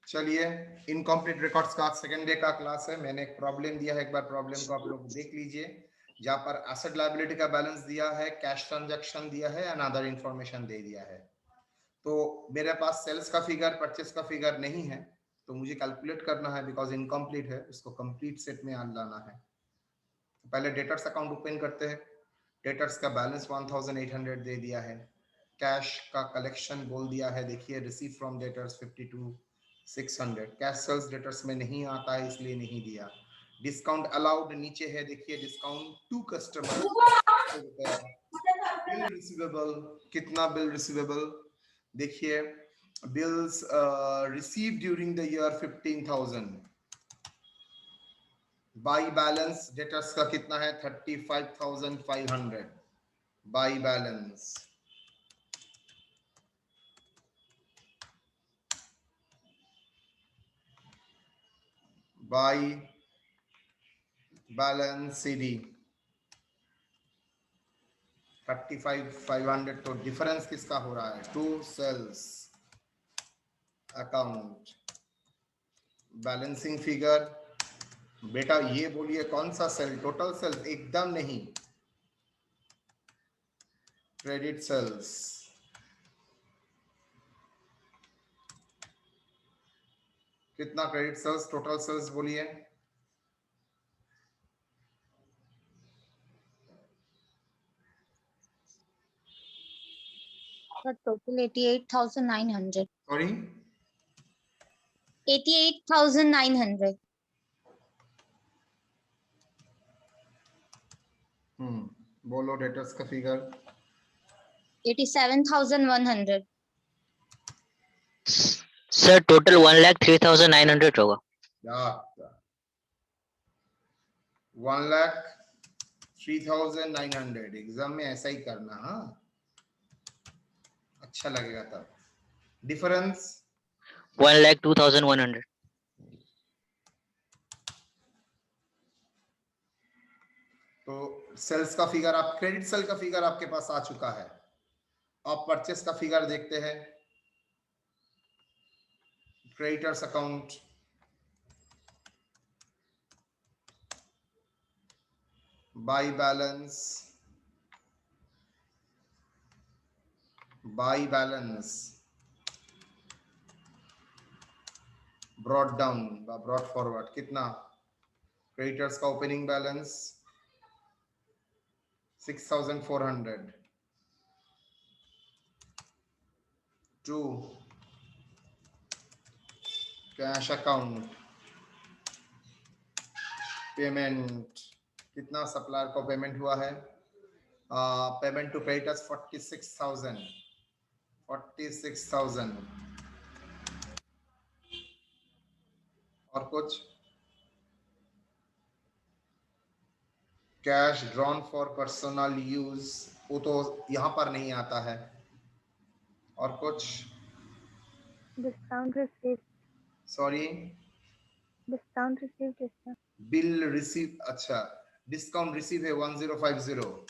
चलिए, incomplete records का second day का क्लास है। मैंने एक प्रॉब्लम दिया है, एक बार प्रॉब्लम को आप लोग देख लीजिए, जहां पर एसेट लायबिलिटी का बैलेंस दिया है, कैश ट्रांजैक्शन दिया है एंड अदर इंफॉर्मेशन दे दिया है। तो मेरे पास सेल्स का फिगर, परचेस का फिगर नहीं है, तो मुझे कैलकुलेट करना है, बिकॉज इनकम्प्लीट है, इसको कंप्लीट सेट में लाना है। पहले डेटर्स अकाउंट ओपन करते हैं। डेटर्स का बैलेंस 1800 दे दिया है। कैश का कलेक्शन बोल दिया है, देखिए receive from debtors 52,600। Cash sales debtors में नहीं आता है, इसलिए नहीं दिया। डिस्काउंट अलाउड नीचे है, देखिए discount to customer. Bill receivable, कितना बिल रिसीवेबल देखिए, bills receive during the year 15,000। By balance debtors का कितना है, 35,500 by balance. By balance CD 35,500। तो डिफरेंस किसका हो रहा है, to sales account balancing figure. बेटा ये बोलिए कौन सा सेल, टोटल सेल्स? एकदम नहीं, क्रेडिट सेल्स। कितना क्रेडिट सेल्स, टोटल सेल्स बोलिए? टोटल 88,900। सॉरी, 88,900। बोलो डेटर्स का फिगर। 87,100। सर टोटल 1,03,900 होगा। 1,03,900 एग्जाम में ऐसा ही करना, हाँ अच्छा लगेगा तब। डिफरेंस 1,02,100। तो सेल्स का फिगर, आप क्रेडिट सेल का फिगर आपके पास आ चुका है। आप परचेस का फिगर देखते हैं। Creditors account, by balance, by balance, brought down, brought forward. कितना क्रेडिटर्स का opening balance 6,400 to cash account payment. कितना सप्लायर को पेमेंट हुआ है? पेमेंट टू क्रेडिटर्स 46,000 और कुछ cash drawn for personal use, वो तो यहाँ पर नहीं आता है। और कुछ discount receive. Sorry, discount receive कितना? बिल रिसीव, अच्छा डिस्काउंट रिसीव है 1050।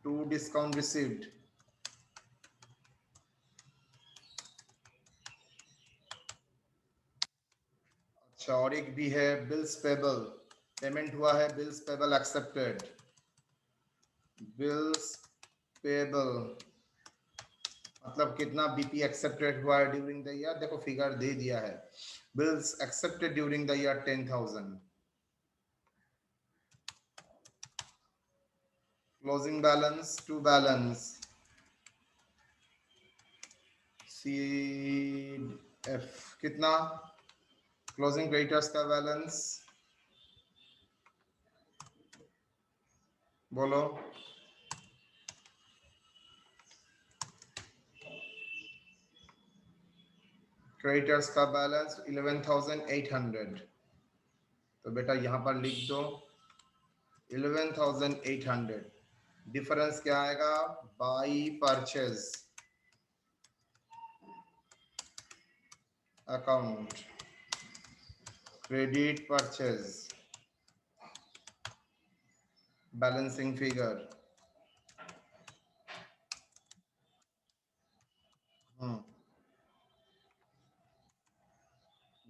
टू डिस्काउंट रिसीव्ड, अच्छा और एक भी है बिल्स पेबल, पेमेंट हुआ है, bills payable accepted. Bills payable मतलब कितना बीपी एक्सेप्टेड हुआ है ड्यूरिंग द ईयर, देखो फिगर दे दिया है। Bills accepted during the year 10,000। Closing balance to balance CF कितना, क्लोजिंग क्रेडिटर्स का बैलेंस बोलो। क्रेडिटर्स का बैलेंस 11,800। तो बेटा यहां पर लिख दो 11,800। डिफरेंस क्या आएगा, by purchase account credit purchase balancing figure.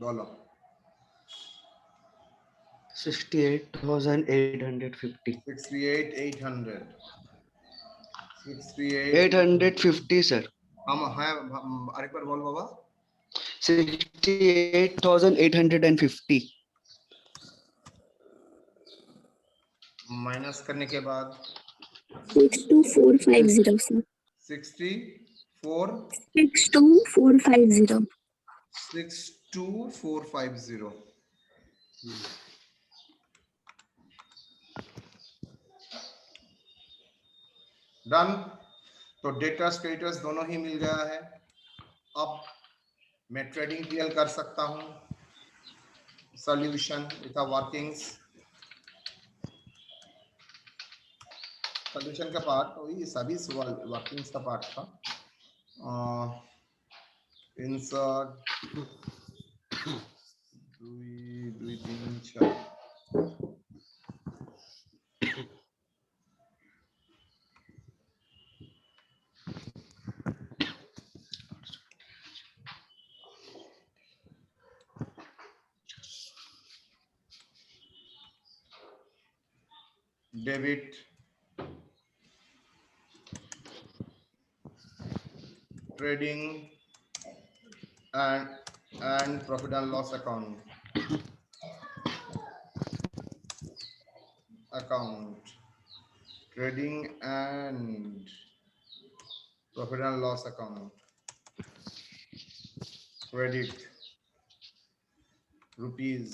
बोलो 68,850. 68,800 68 850 sir. हम हैं अरे पर बोल बाबा 68,850. माइनस करने के बाद 62450 sir. 64 62450. 62450 डन। तो डेटर्स क्रेडिटर्स दोनों ही मिल गया है। अब मैं ट्रेडिंग पीएल कर सकता हूं। सॉल्यूशन विथ वर्किंग्स, सॉल्यूशन का पार्ट वही सभी वर्किंग्स का पार्ट था। Insert 2 3 4 debit trading and profit and loss account trading and profit and loss account, credit rupees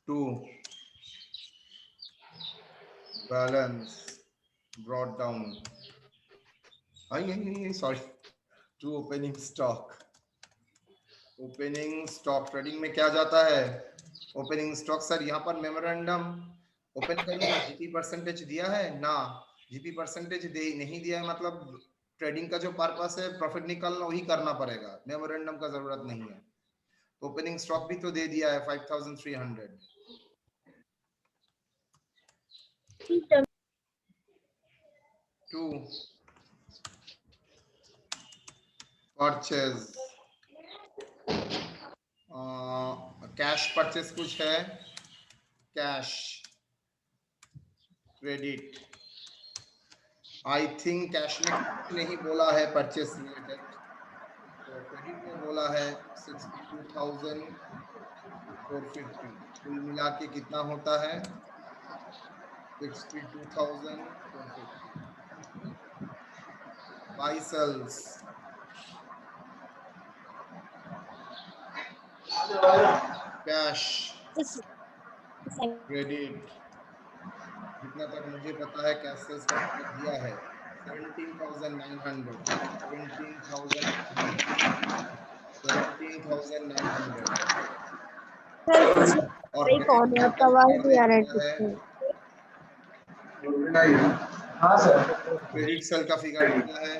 2 balance brought down, sorry, 2 opening stock trading में क्या जाता है ओपनिंग स्टॉक। सर यहाँ पर मेमोरेंडम ओपन करूंगा, जीपी परसेंटेज दिया है ना, जीपी परसेंटेज नहीं दिया है, मतलब ट्रेडिंग का जो पर्पस है प्रॉफिट निकालना वही करना पड़ेगा, मेमोरेंडम का जरूरत नहीं है। ओपनिंग स्टॉक भी तो दे दिया है 5300। 2 परचेज कैश परचेज कुछ है, cash credit, I think cash में नहीं बोला है परचेस रिलेटेड, तो क्रेडिट में बोला है 62,450। कुल मिला के कितना होता है 62,450। बाय सेल्स कैश क्रेडिट, जितना तक मुझे पता है कैश सेल्स का दिया है 17,900 और हाँ सर क्रेडिट सेल का फिगर कितना है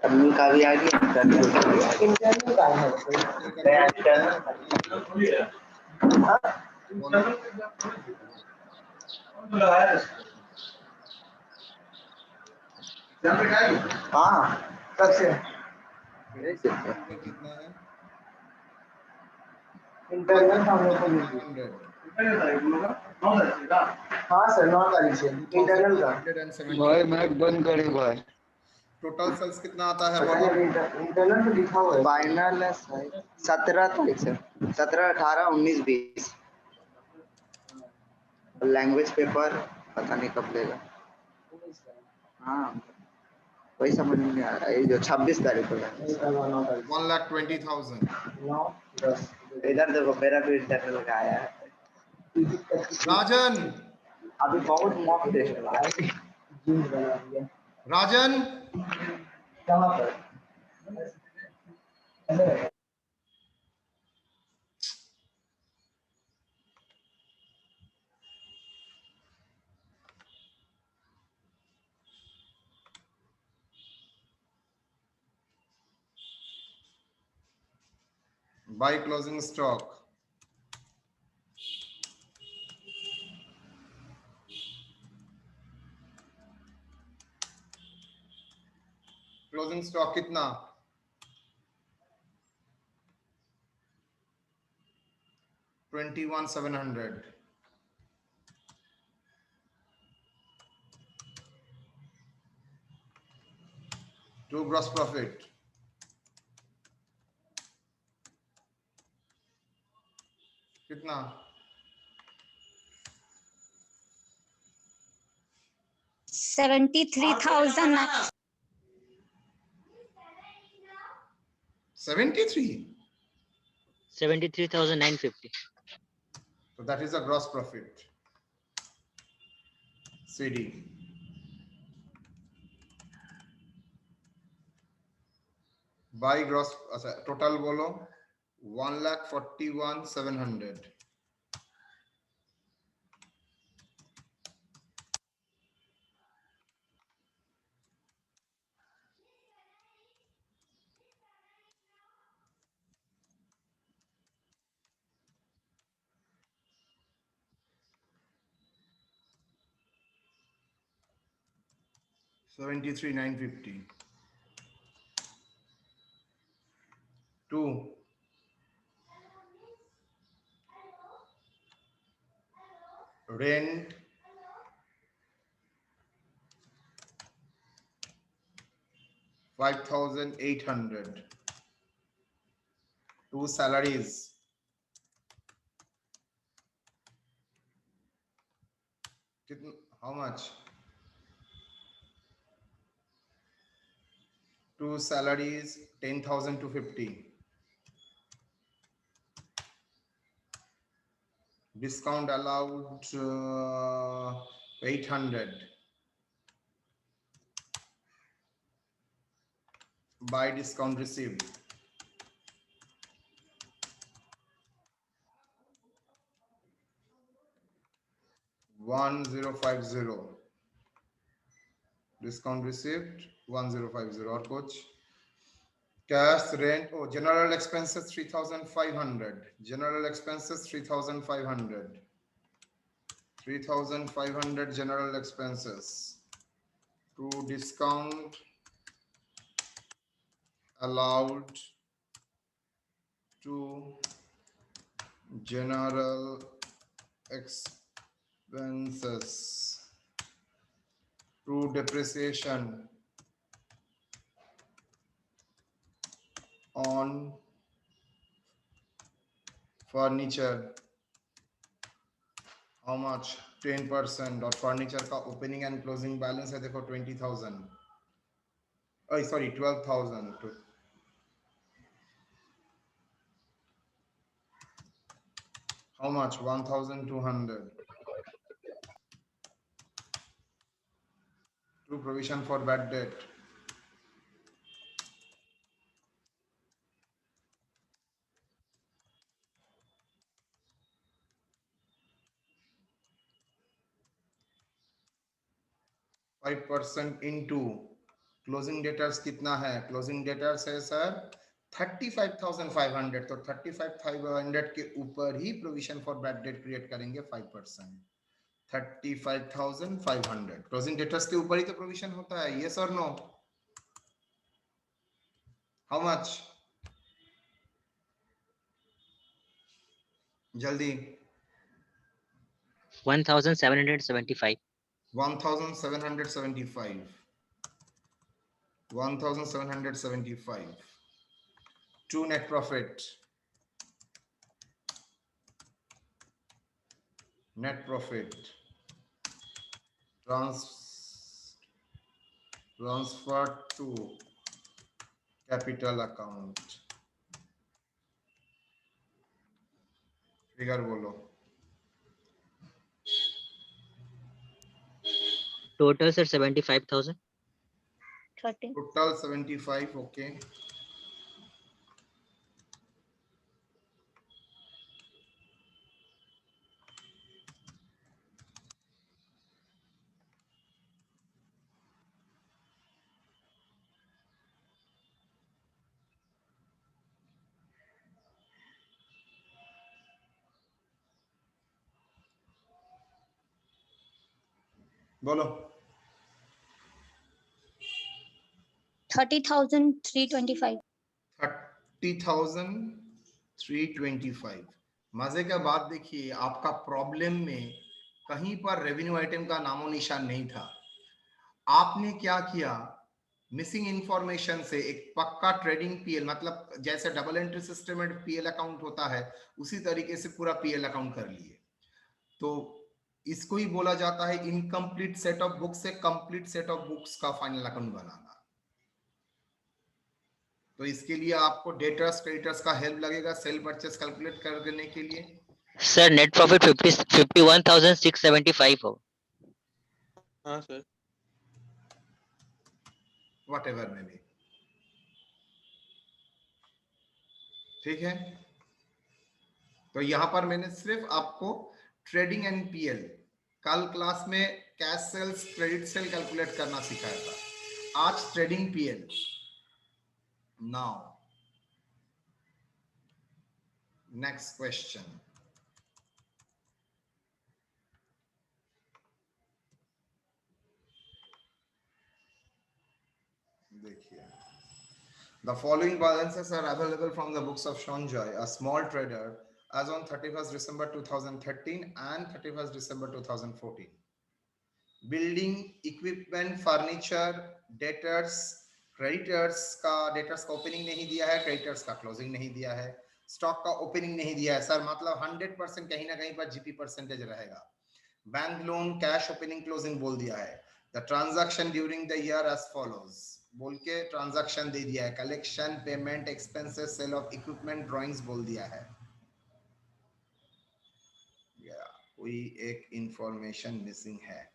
अपनी का भी आ गया इंटरनल का है हाँ कब से कितना है इंटरनल हम लोग को 100 हाँ सर 9 तारीख से इंटरनल का 170। भाई मैच बंद करे भाई टोटल सेल्स कितना आता है इंटरनल में लिखा हुआ है फाइनल 17 तारीख से 17 18 19 20 लैंग्वेज पेपर पता नहीं कब लेगा। हाँ कोई समझ में नहीं आ रहा है, ये जो 26 तारीख को 1,20,000। इधर देखो मेरा भी इंटरनल का आया है राजन अभी बहुत मॉक टेस्ट हुआ है राजन कहाँ पर by closing stock closing stock कितना? 21,700. To gross profit. कितना? 73,000. 73. 73,950. So that is a gross profit. CD. By gross total बोलो 1,41,700. $73,950. 2. Rent 5,800. 2 salaries. How much? 2 salaries 10,250. Discount allowed 800. By discount received. $1050. Discount received 1050. Or coach? Cash rent. Oh, general expenses 3,500. General expenses 3,500. 3,500 general expenses. To discount allowed to general expenses. To depreciation on furniture. How much? 10%. और furniture का opening and closing balance है देखो 20,000. Oh, sorry, 12,000. How much? 1,200. To provision for bad debt. %5 into closing debtors कितना है? Closing debtors है sir 35,500. तो 35,500 के ऊपर ही provision for bad debt create करेंगे 5%. 35,500. Closing debtors के ऊपर ही तो provision होता है. Yes or no? How much? जल्दी. 1,775. 1,775. 1,775. To net profit. Net profit. Transfer to capital account. Figure बोलो. Total sir 75,000. 13. Total 75. Okay. बोलो. 30,325. 30,325। मजे का बात देखिए, आपका प्रॉब्लम में कहीं पर रेवेन्यू आइटम का नामो निशान नहीं था। आपने क्या किया, मिसिंग इंफॉर्मेशन से एक पक्का ट्रेडिंग पीएल, मतलब जैसे डबल एंट्री सिस्टम में पीएल अकाउंट होता है उसी तरीके से पूरा पीएल अकाउंट कर लिए। तो इसको ही बोला जाता है इनकम्प्लीट सेट ऑफ बुक्स से कंप्लीट सेट ऑफ बुक्स का फाइनल अकाउंट बनाना। तो इसके लिए आपको डेटर्स क्रेडिटर्स का हेल्प लगेगा सेल परचेस कैलकुलेट करने के लिए। सर नेट प्रॉफिट 51,675 हो। हाँ सर। व्हाटएवर में भी ठीक है। तो यहां पर मैंने सिर्फ आपको ट्रेडिंग एनपीएल, कल क्लास में cash sales credit sale calculate करना सिखाया था, आज trading PL. Now next question, देखिए, the following balances are available from the books of Sean Joy, a small trader, as on 31st December 2013 and 31st December 2014. Building equipment furniture debtors, creditors का debtors का opening नहीं दिया है, creditors का closing नहीं दिया है, स्टॉक का ओपनिंग नहीं दिया है सर, मतलब 100% कहीं ना कहीं पर जीपी परसेंटेज रहेगा। Bank loan cash opening closing बोल दिया है। The transaction during the year as follows बोल के ट्रांजैक्शन दे दिया है। Collection, payment, expenses, sale of equipment, drawings बोल दिया है। या कोई एक इंफॉर्मेशन मिसिंग है,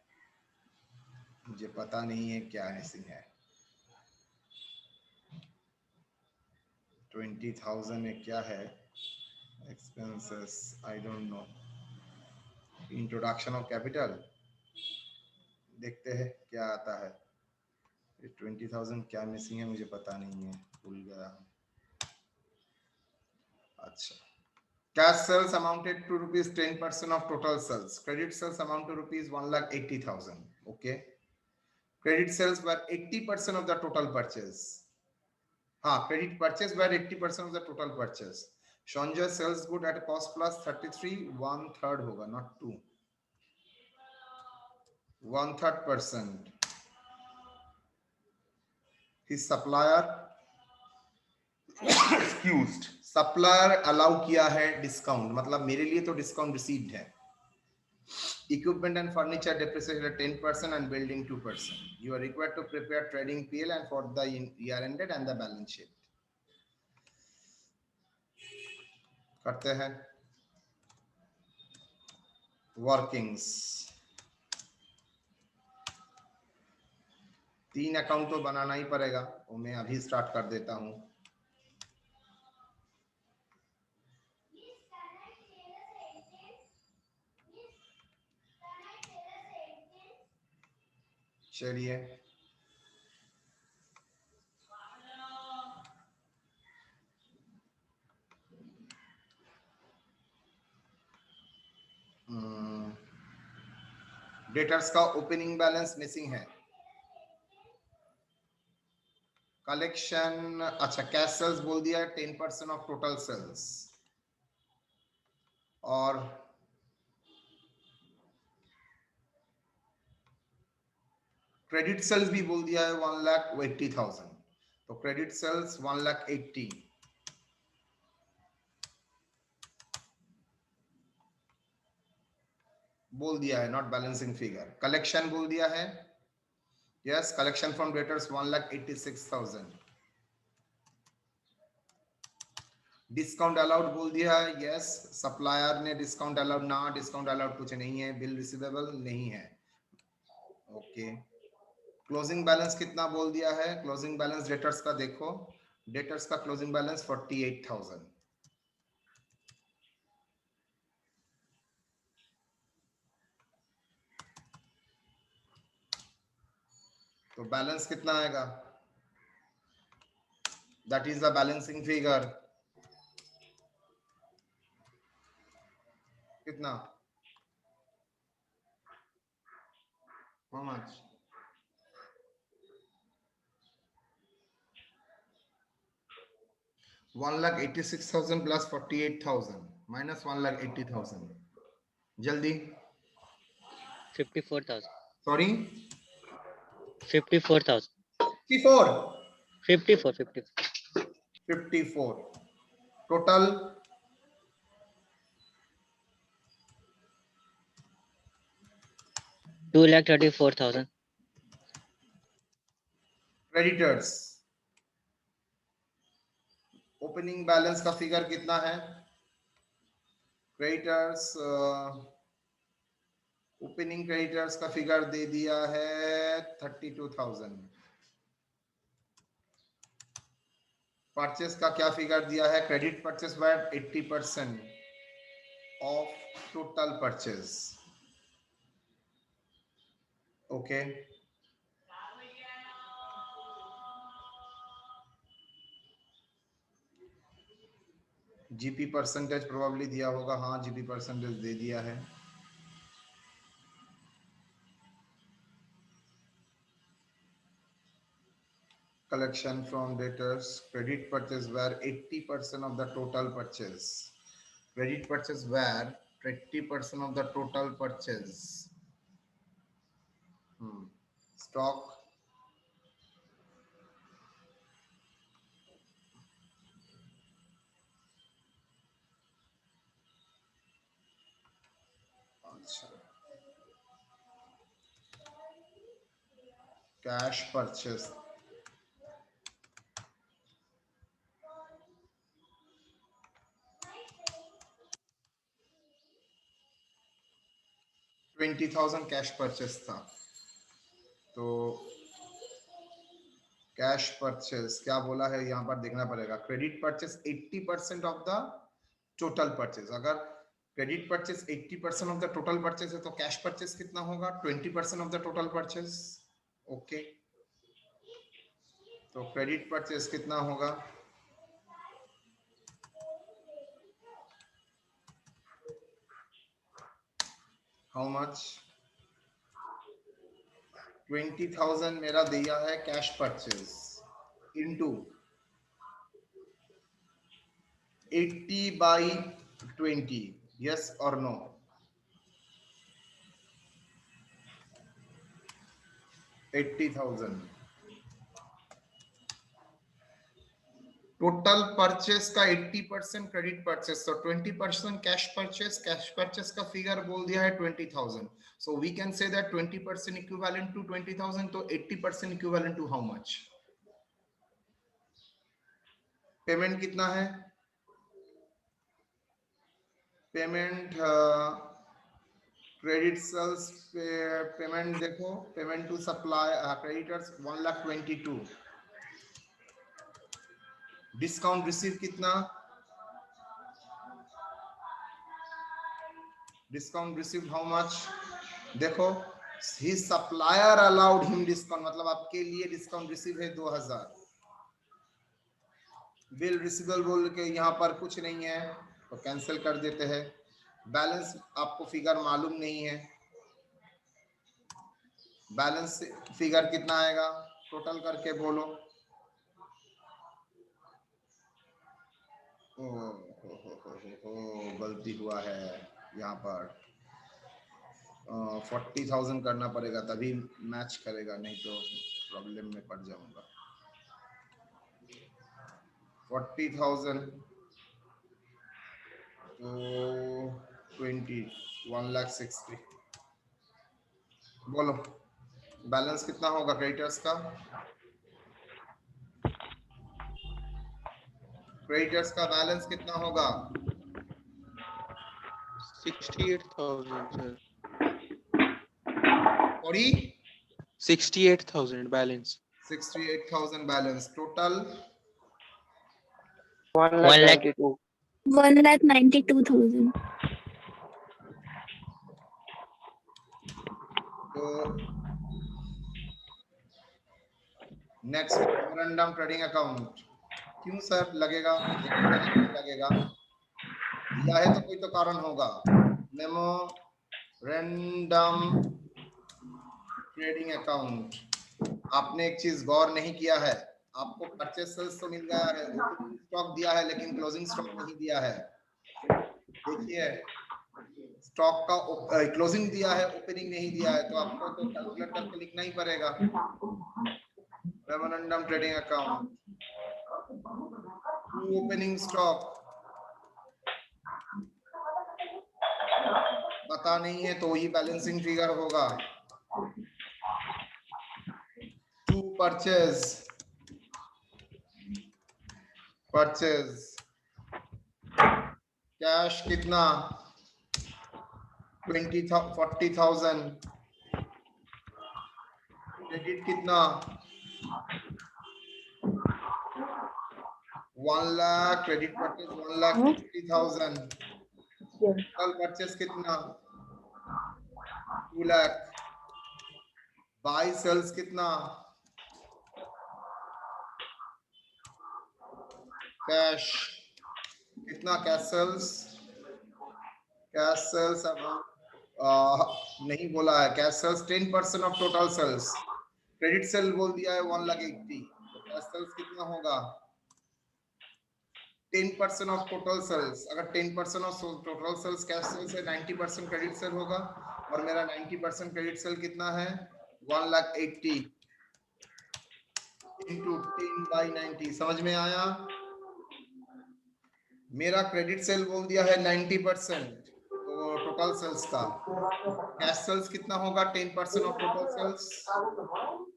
मुझे पता नहीं है क्या मिसिंग है। 20,000 में क्या है expenses, I don't know. Introduction of capital देखते हैं क्या आता है। 20,000 क्या मिसिंग है मुझे पता नहीं है, भूल गया। अच्छा, cash sales amounted to rupees 10% of total sales. Credit sales amount to rupees 1,80,000. Okay, credit sales were 80% of the total purchase. Credit purchase were 80% of the total purchase. Sanjay sells good at cost plus 33, 1/3 होगा, not 2, 1/3%. His supplier excused, supplier allow किया है discount, मतलब मेरे लिए तो discount received है। Equipment and furniture depreciated 10% and building 2%. You are required to prepare trading PL and for the year ended and the balance sheet. करते हैं workings. 3 account तो बनाना ही पड़ेगा, वो मैं अभी स्टार्ट कर देता हूं। चलिए, डेटर्स का ओपनिंग बैलेंस मिसिंग है। कलेक्शन, अच्छा कैश सेल्स बोल दिया है 10% ऑफ टोटल सेल्स, और क्रेडिट सेल्स भी बोल दिया है 1,80,000। तो क्रेडिट सेल्स 1,80,000 बोल दिया है, नॉट बैलेंसिंग फिगर। कलेक्शन बोल दिया है, yes, collection from debtors 1,86,000। Discount allowed बोल दिया है, यस, सप्लायर ने डिस्काउंट अलाउड, ना डिस्काउंट अलाउड कुछ नहीं है, बिल रिसीवेबल नहीं है। ओके, क्लोजिंग बैलेंस कितना बोल दिया है, क्लोजिंग बैलेंस डेटर्स का देखो, डेटर्स का क्लोजिंग बैलेंस 48,000। तो बैलेंस कितना आएगा, that is the balancing figure. कितना, हाउ मच, 1,86,000 plus 48,000 minus 1,80,000. जल्दी. 54,000. Sorry. 54,000. 54. 54. Total. Two lakh 34,000. Creditors. Opening balance का फिगर कितना है? क्रेडिटर्स ओपनिंग क्रेडिटर्स का फिगर दे दिया है 32,000. परचेस का क्या फिगर दिया है? Credit purchase by 80% of total purchase. Okay. GP percentage probably दिया होगा. हाँ, जीपी परसेंटेज दे दिया है. Collection from debtors, credit purchase were 80% of the total purchase. Credit purchase were 80% of the total purchase. Stock. Cash purchase. $20,000 cash purchase था. तो cash purchase क्या बोला है यहाँ पर देखना पड़ेगा. Credit purchase 80% of the total purchase. अगर credit purchase 80% of the total purchase है तो कैश परचेस कितना होगा? 20% of the total purchase. Okay. तो क्रेडिट परचेस कितना होगा? How much? 20,000 मेरा दिया है cash purchase into 80 by 20. yes or no? $80,000 total purchase का 80% क्रेडिट परचेस. तो 20% कैश परचेस. कैश परचेस का फिगर बोल दिया है 20,000. सो we can say that 20% equivalent to 20,000. तो 80% equivalent to how much? Payment कितना है? पेमेंट क्रेडिट सेल्स पेमेंट देखो. Payment to supply creditors 1,22,000. Discount receive कितना? Discount receive how much? देखो, he supplier allowed him discount, मतलब आपके लिए डिस्काउंट रिसीव है 2,000. बिल रिसीवेबल बोल के यहाँ पर कुछ नहीं है तो कैंसिल कर देते हैं. बैलेंस आपको फिगर मालूम नहीं है. बैलेंस फिगर कितना आएगा? टोटल करके बोलो. गलती हुआ है यहाँ पर. 40,000 करना पड़ेगा तभी मैच करेगा, नहीं तो प्रॉब्लम में पड़ जाऊंगा. 40,000 तो 1,60,000. बोलो बैलेंस कितना होगा क्रेडिटर्स का? क्रेडिटर्स का बैलेंस कितना होगा? 68,000 sir. Sorry 68,000 balance. 68,000 balance. Total 1,92,000. तो नेक्स्ट मेमोरेंडम ट्रेडिंग अकाउंट. क्यों सर लगेगा? लगेगा, दिया है तो कोई तो कारण होगा. Memorandum trading account. आपने एक चीज गौर नहीं किया है. आपको परचेस सेल्स तो मिल गया है, ओपनिंग स्टॉक दिया है लेकिन क्लोजिंग स्टॉक नहीं दिया है। देखिए स्टॉक का क्लोजिंग दिया है, ओपनिंग नहीं दिया है, तो आपको तो कैलकुलेट करके लिखना ही पड़ेगा। Memorandum trading account, opening stock पता नहीं है तो ही बैलेंसिंग फिगर होगा। टू परचेज, कैश कितना 40,000, क्रेडिट कितना 1 lakh, credit purchase 1,50,000, total purchase कितना 2 लाख, बाय सेल्स कितना कैश कितना, कैश सेल्स नहीं बोला है, cash sales 10% of total sales, credit sale बोल दिया है 1,80,000, तो कैश सेल्स कितना होगा 10% ऑफ टोटल सेल्स। अगर 10% of total sales cash sales है, 90% क्रेडिट सेल होगा, और मेरा 90% क्रेडिट सेल कितना है 1,80,000 इंटू 10/90। समझ में आया? मेरा क्रेडिट सेल बोल दिया है 90% तो टोटल सेल्स का, कैश सेल्स कितना होगा 10% ऑफ टोटल सेल्स।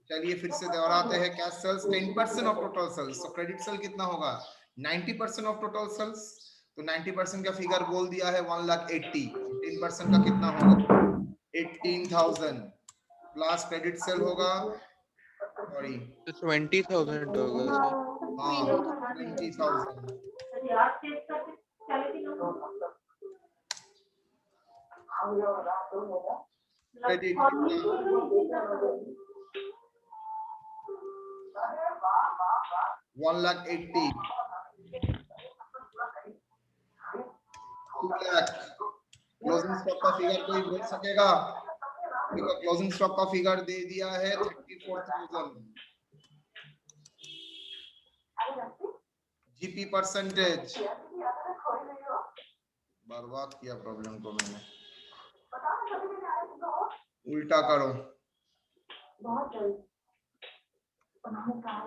चलिए फिर से दोहराते हैं, cash sales 10% of total sales, तो क्रेडिट सेल कितना होगा 90% ऑफ टोटल सेल्स। तो 90% का फिगर बोल दिया है 1,80,000, 10% का कितना होगा 18,000 प्लस क्रेडिट सेल होगा, सॉरी 20,000 होगा सर। हाँ 20,000। क्रेडिट 1,80,000, 2 लाख। क्लोजिंग स्टॉक का फिगर कोई बोल सकेगा? क्लोजिंग स्टॉक का फिगर दे दिया है 34,000। जीपी परसेंटेज, बर्बाद किया प्रॉब्लम को मैंने, उल्टा करो।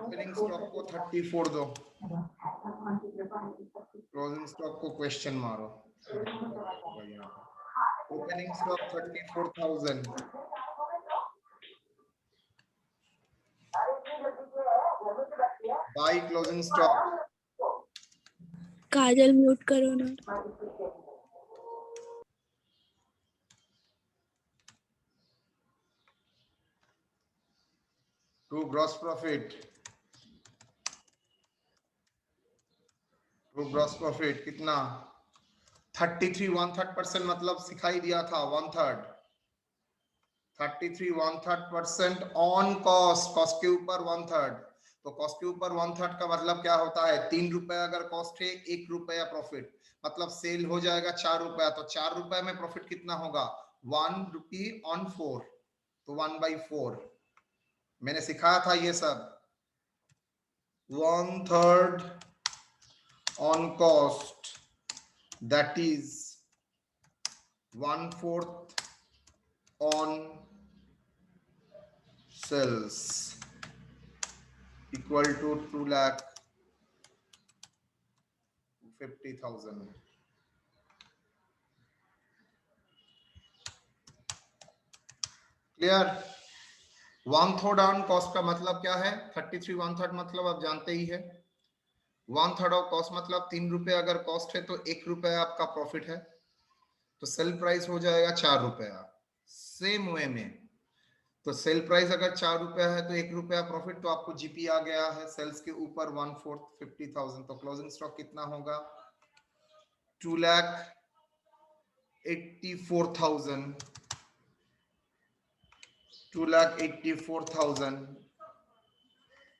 ओपनिंग स्टॉक को 34 दो, क्लोजिंग स्टॉक को क्वेश्चन मारो। Opening stock 34,000, by closing stock Kajal mute करो ना। टू ग्रॉस प्रॉफिट, कितना 33 1/3% मतलब सिखाई दिया था 1/3, 33 1/3% ऑन कॉस्ट, कॉस्ट के ऊपर 1/3। तो कॉस्ट के ऊपर 1/3 का मतलब क्या होता है 3 रुपए अगर कॉस्ट है 1 रुपया प्रॉफिट, मतलब सेल हो जाएगा 4 रुपया, तो 4 रुपए में प्रॉफिट कितना होगा 1 रुपी ऑन 4, तो 1/4 मैंने सिखाया था ये सब। 1/3 on cost, that is 1/4 on sales equal to 2,50,000। Clear? 1/3 on cost का मतलब क्या है 33 1/3 मतलब आप जानते ही है। 1/3 ऑफ कॉस्ट मतलब 3 रुपए अगर कॉस्ट है तो 1 रुपया आपका प्रॉफिट है, तो सेल प्राइस हो जाएगा 4 रुपया। सेम वे में तो सेल प्राइस अगर 4 रुपया है तो 1 रुपया प्रॉफिट, तो आपको जीपी आ गया है सेल्स के ऊपर 1/4 50,000। तो क्लोजिंग स्टॉक कितना होगा 2,84,000, 2,84,000।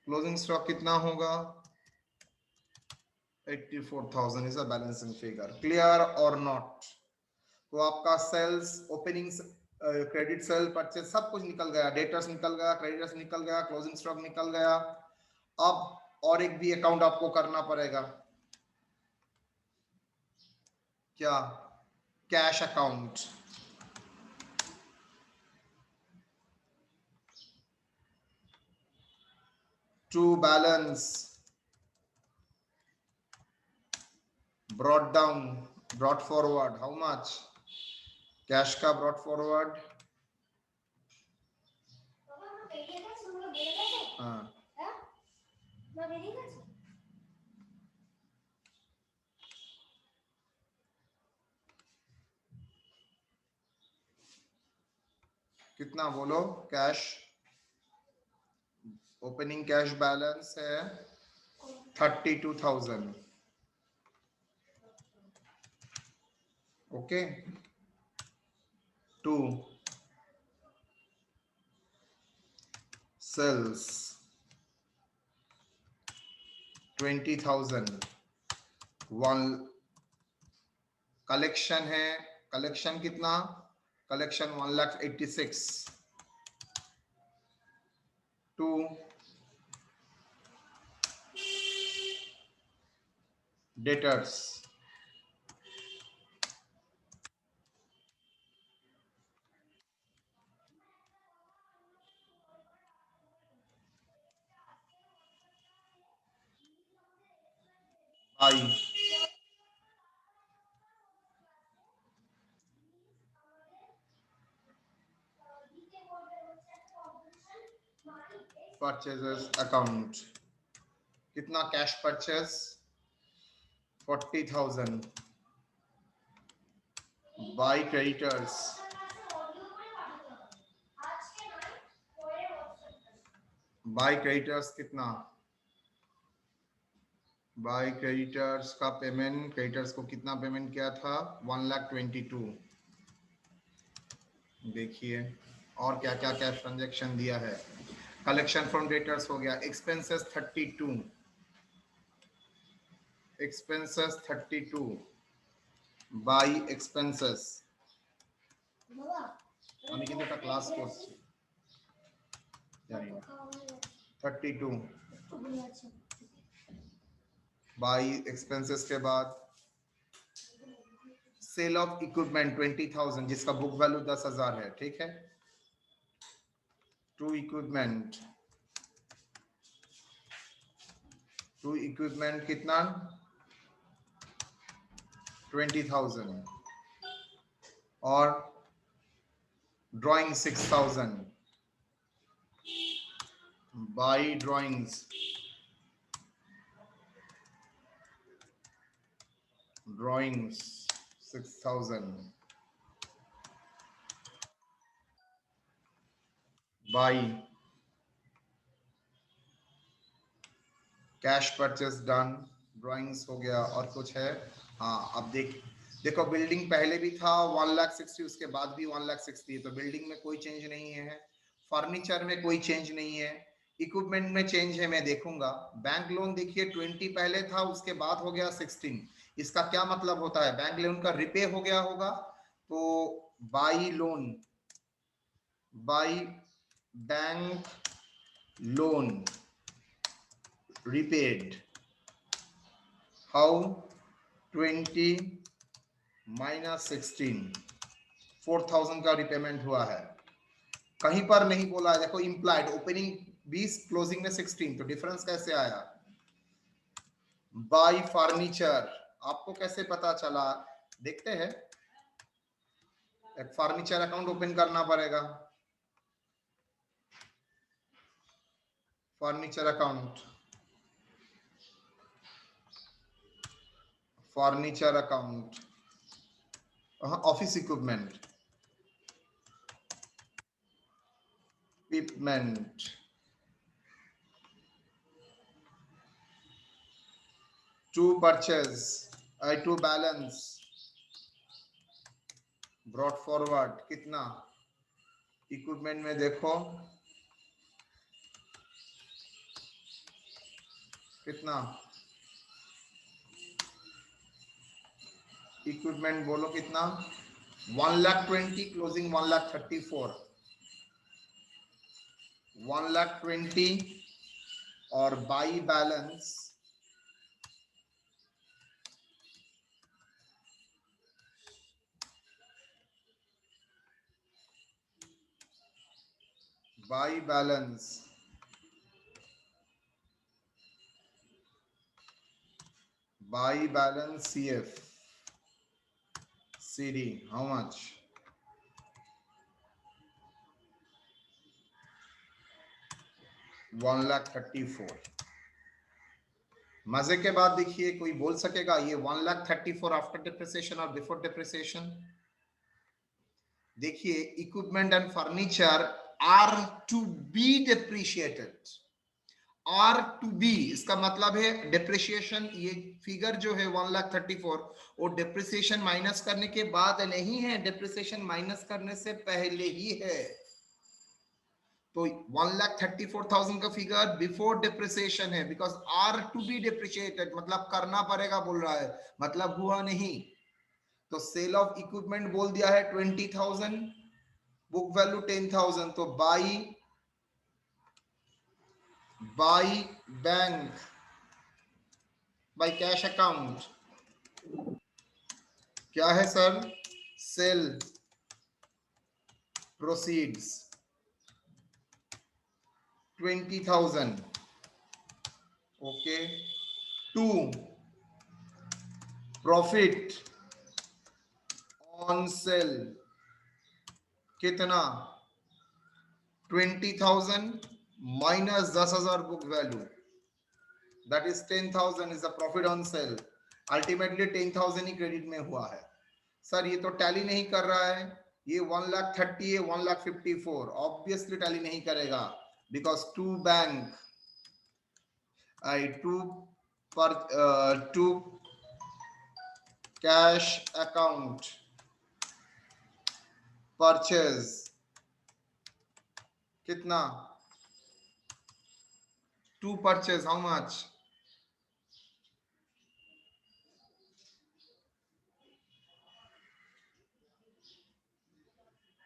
क्लोजिंग स्टॉक कितना होगा 84,000 is a balancing figure. Clear और नॉट? तो आपका sales, openings, credit sale, purchase सब कुछ निकल गया, डेटर्स निकल गया, क्रेडिटर्स निकल गया, क्लोजिंग स्टॉक निकल गया। अब और एक भी अकाउंट आपको करना पड़ेगा, क्या? Cash account. To balance brought down, brought forward, how much? Cash का brought forward, हाँ, कितना बोलो? कैश ओपनिंग कैश बैलेंस है 32,000। Okay, to sales 20,000। One collection है, कलेक्शन कितना? Collection 1,86,000। To debtors by purchases account कितना? कैश परचेज 40,000 बाई क्रेडिटर्स कितना? By creditors का पेमेंट, क्रेडिटर्स को कितना पेमेंट किया था? 1,22,000। देखिए और क्या क्या कैश ट्रांजैक्शन दिया है। कलेक्शन फ्रॉम डेटर्स हो गया। एक्सपेंसेस 32, एक्सपेंसेस 32 बाई एक्सपेंसेस আমি কিন্তু একটা ক্লাস করছি জানি না 32 बाई एक्सपेंसेस के बाद सेल ऑफ इक्विपमेंट 20,000 जिसका बुक वैल्यू 10,000 है, ठीक है। टू इक्विपमेंट कितना? 20,000 और drawing 6,000 by drawings drawings 6,000 by cash purchase done। drawings हो गया। और कुछ है? हाँ, अब देखो बिल्डिंग पहले भी था 1,60,000, उसके बाद भी 1,60,000, तो बिल्डिंग में कोई चेंज नहीं है। फर्नीचर में कोई चेंज नहीं है। इक्विपमेंट में चेंज है, मैं देखूंगा। बैंक लोन देखिए 20 पहले था, उसके बाद हो गया 16। इसका क्या मतलब होता है? बैंक लोन का रिपे हो गया होगा, तो by loan, by bank loan repaid, how? 20 minus 16, 4,000 का रिपेमेंट हुआ है। कहीं पर नहीं बोला है, देखो इम्प्लाइड ओपनिंग 20, क्लोजिंग में 16, तो डिफरेंस कैसे आया? बाई फर्नीचर आपको कैसे पता चला? देखते हैं, एक फर्नीचर अकाउंट ओपन करना पड़ेगा। Furniture account, furniture account, office equipment, to purchase, to balance brought forward कितना? इक्विपमेंट में देखो कितना? इक्विपमेंट बोलो कितना? 1,20,000, क्लोजिंग 1,34,000, 1,20,000 और by balance CF CD, how much? $1,34,000। मजे के बाद देखिए, कोई बोल सकेगा ये 1,34,000 आफ्टर डिप्रिसिएशन और बिफोर डिप्रिसिएशन? देखिए, equipment and furniture are to be depreciated. Are to be इसका मतलब है डिप्रिसिएशन, ये फिगर जो है 1,34,000 वो डिप्रिसिएशन माइनस करने के बाद नहीं है, डिप्रिसिएशन माइनस करने से पहले ही है। तो 1,34,000 का फिगर बिफोर डिप्रिसिएशन है, because are to be depreciated मतलब करना पड़ेगा बोल रहा है, मतलब हुआ नहीं। तो सेल ऑफ इक्विपमेंट बोल दिया है 20,000, बुक वैल्यू 10,000, तो by bank, by cash account क्या है sir? Sale proceeds 20,000, okay. 2 profit on sale कितना? 20,000 minus 10,000 book value, that is 10,000 is the profit on sale। Ultimately 10,000 he credit में हुआ है। सर ये तो टैली नहीं कर रहा है, ये 1,30,000 है, 1,54,000 ऑब्वियसली टैली नहीं करेगा, because to cash account purchase कितना? To purchase how much?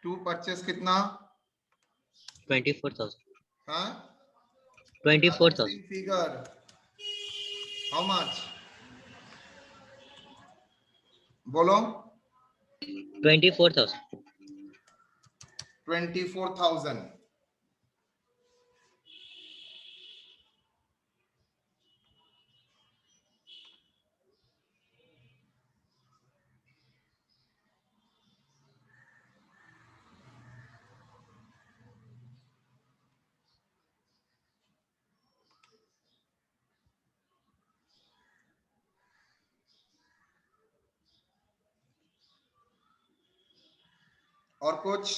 To purchase कितना? 24,000। हाँ 24,000। Figure how much? बोलो 24,000। 24,000। और कुछ?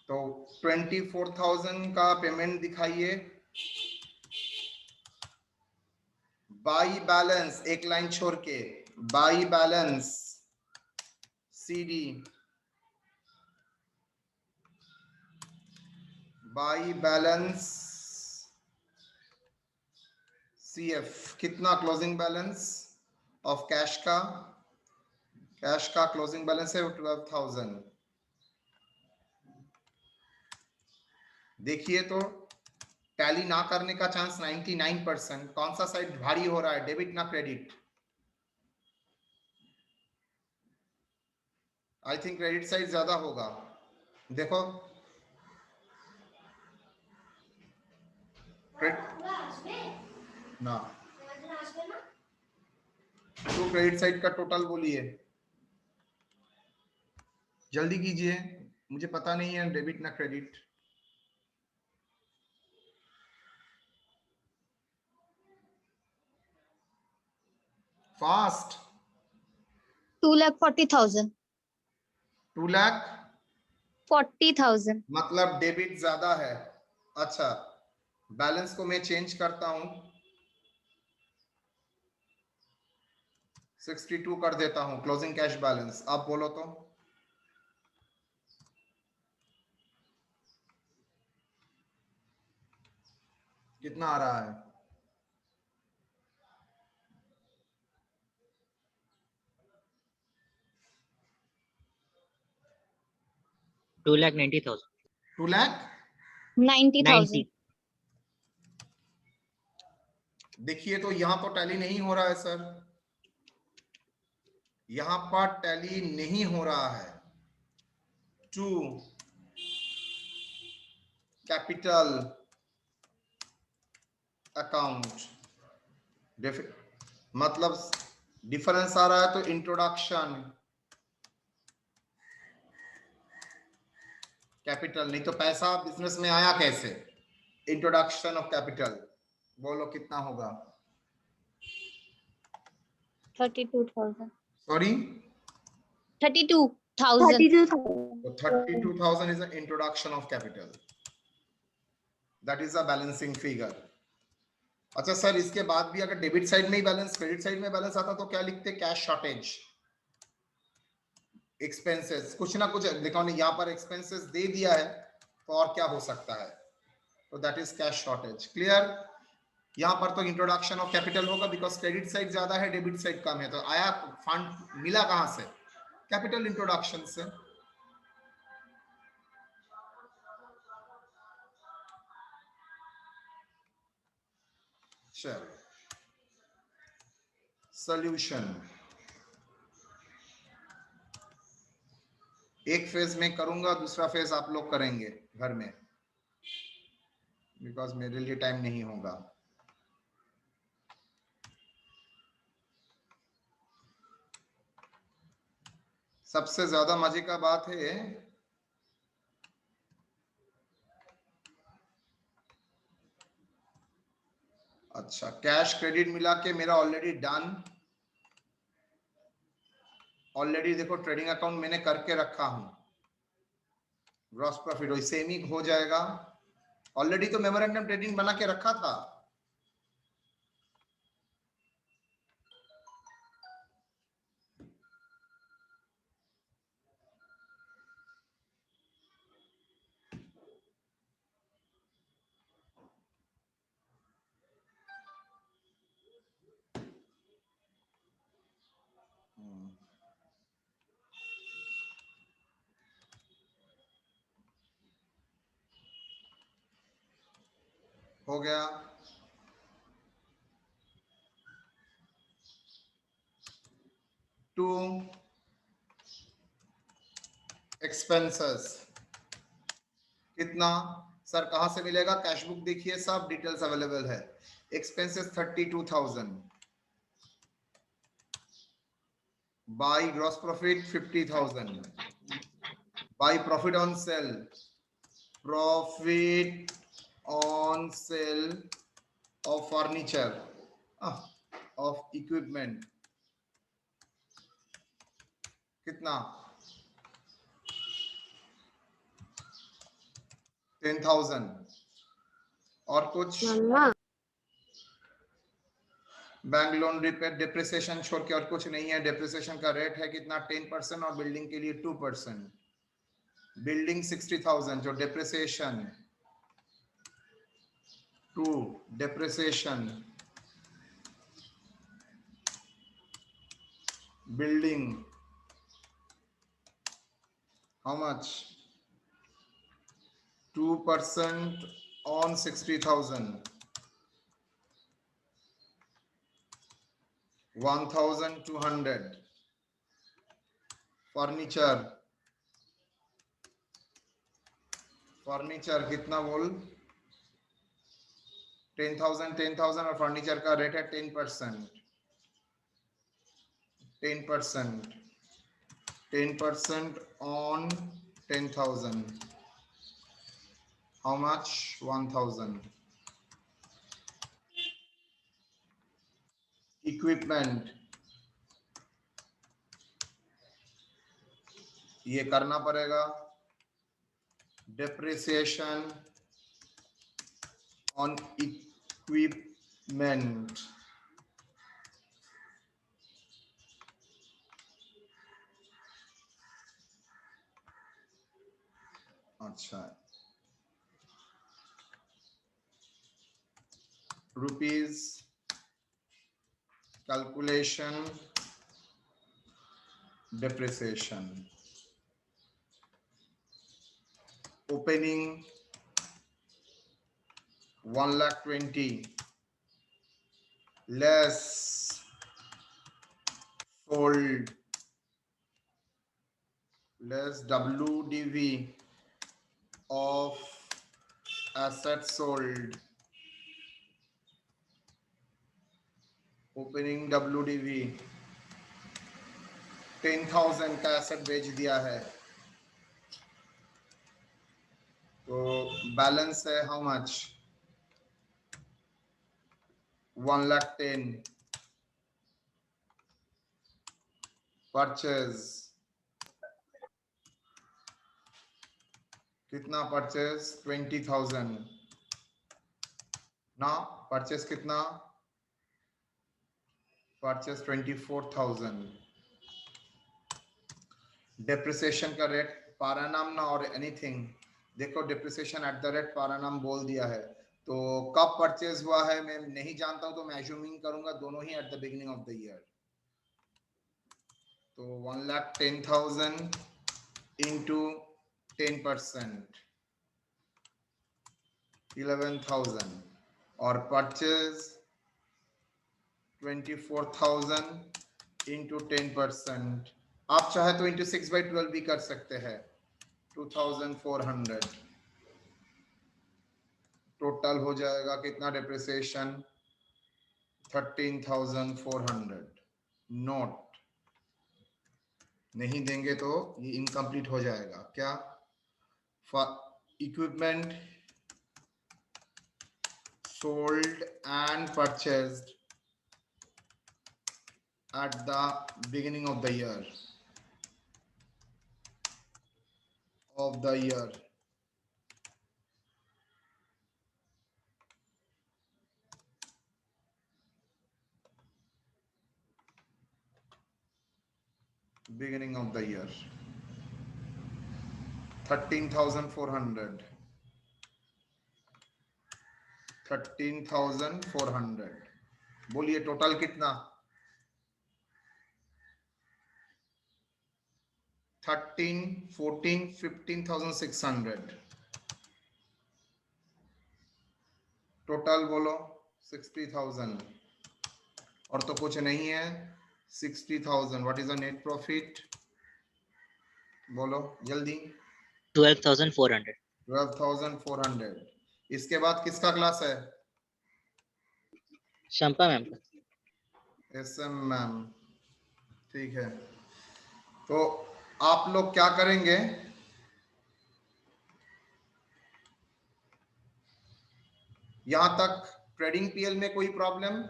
तो 24,000 का पेमेंट दिखाइए। बाई बैलेंस एक लाइन छोड़ के, by balance CD, by balance CF कितना? क्लोजिंग बैलेंस ऑफ कैश का, कैश का क्लोजिंग बैलेंस है 12,000। देखिए तो टैली ना करने का चांस 99%। कौन सा साइड भारी हो रहा है, डेबिट ना credit? I think credit side ज्यादा होगा। देखो ना, तो क्रेडिट साइड का टोटल बोलिए, जल्दी कीजिए, मुझे पता नहीं है डेबिट ना क्रेडिट। फास्ट 2,40,000। 2,40,000 40,000। मतलब डेबिट ज्यादा है। अच्छा, बैलेंस को मैं चेंज करता हूं, 62 कर देता हूं क्लोजिंग कैश बैलेंस। आप बोलो तो कितना आ रहा है? $2,90,000। 2,90,000 90,000। देखिए तो यहां तो टैली नहीं हो रहा है सर, यहां पर टैली नहीं हो रहा है। टू कैपिटल अकाउंट मतलब डिफरेंस आ रहा है तो इंट्रोडक्शन कैपिटल, नहीं तो पैसा बिजनेस में आया कैसे? इंट्रोडक्शन ऑफ कैपिटल, बोलो कितना होगा? 32,000. सॉरी 32,000. 32,000. तो 32,000 is the introduction of capital, that is a balancing figure. अच्छा सर, इसके बाद भी अगर डेबिट साइड में ही बैलेंस, क्रेडिट साइड में बैलेंस आता तो क्या लिखते? कैश शॉर्टेज, एक्सपेंसेस, कुछ ना कुछ देखो ने यहाँ पर एक्सपेंसेस दे दिया है तो और क्या हो सकता है? तो that is cash shortage. Clear? यहाँ पर तो इंट्रोडक्शन ऑफ कैपिटल होगा बिकॉज क्रेडिट साइड ज्यादा है, डेबिट साइड कम है, तो आया फंड मिला कहां से? कैपिटल इंट्रोडक्शन से। चलो सॉल्यूशन, एक फेज में करूंगा, दूसरा फेज आप लोग करेंगे घर में, बिकॉज मेरे लिए टाइम नहीं होगा। सबसे ज्यादा मजे का बात है अच्छा कैश क्रेडिट मिला के मेरा ऑलरेडी डन, ऑलरेडी देखो ट्रेडिंग अकाउंट मैंने करके रखा हूं, ग्रॉस प्रॉफिट वही सेम ही हो जाएगा, ऑलरेडी तो मेमोरेंडम ट्रेडिंग बना के रखा था। हो गया? टू एक्सपेंसेस कितना सर, कहां से मिलेगा? कैश बुक देखिए, सब डिटेल्स अवेलेबल है। Expenses 32,000 by gross profit 50,000 by profit on cell, profit on cell of furniture of equipment कितना? 10,000 और कुछ बैंक लोन रिपेयर डिप्रिसिएशन छोड़ के और कुछ नहीं है। डिप्रिसिएशन का रेट है कितना? 10% और बिल्डिंग के लिए 2%। बिल्डिंग 60,000 जो depreciation, to depreciation building how much? 2% on 60,000, 1,200। Furniture कितना बोल? 10,000 10,000 और फर्नीचर का रेट है 10%। 10% on 10,000 how much? 1,000। इक्विपमेंट ये करना पड़ेगा, डिप्रिसिएशन ऑन इक्विपमेंट अच्छा rupees, calculation depreciation, opening 1,20,000, less sold, less WDV of assets sold, opening WDV 10,000 का एसेट बेच दिया है, तो बैलेंस है हाउ मच 1,10,000 परचेज कितना परचेज 20,000 ना परचेज कितना परचेज 24,000 डेप्रिसिएशन का रेट पारानाम ना और एनीथिंग देखो डेप्रिसिएशन एट द रेट पारानाम बोल दिया है तो कब परचेज हुआ है मैं नहीं जानता हूं तो मैं अज्यूमिंग करूंगा दोनों ही at the beginning of the year तो 1,10,000 into 10% 11,000 और परचेज 24,000 into 10% आप चाहे तो into 6/12 भी कर सकते हैं 2,400 टोटल हो जाएगा कितना डेप्रिसिएशन 13,400 नोट नहीं देंगे तो ये इनकम्प्लीट हो जाएगा क्या equipment sold and purchased at the beginning of the year beginning of the year 13,400 13,400 बोलिए टोटल कितना 13, 14, 15,600 टोटल बोलो 60,000 और तो कुछ नहीं है 60,000 what is the net profit बोलो जल्दी 12,400. 12,400 इसके बाद किसका क्लास है शंपा मैम का. SM मैम ठीक है तो आप लोग क्या करेंगे यहां तक ट्रेडिंग पीएल में कोई problem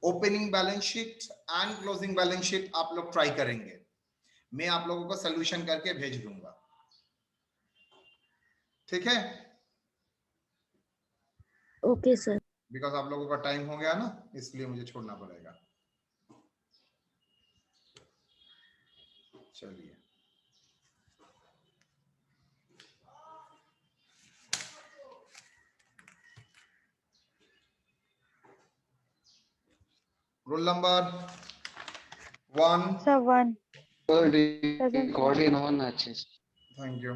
opening balance sheet and closing balance sheet आप लोग ट्राई करेंगे मैं आप लोगों को सॉल्यूशन करके भेज दूंगा ठीक है ओके सर बिकॉज आप लोगों का टाइम हो गया ना इसलिए मुझे छोड़ना पड़ेगा चलिए रोल नंबर 1 सर 1 रिकॉर्डिंग होना चाहिए थैंक यू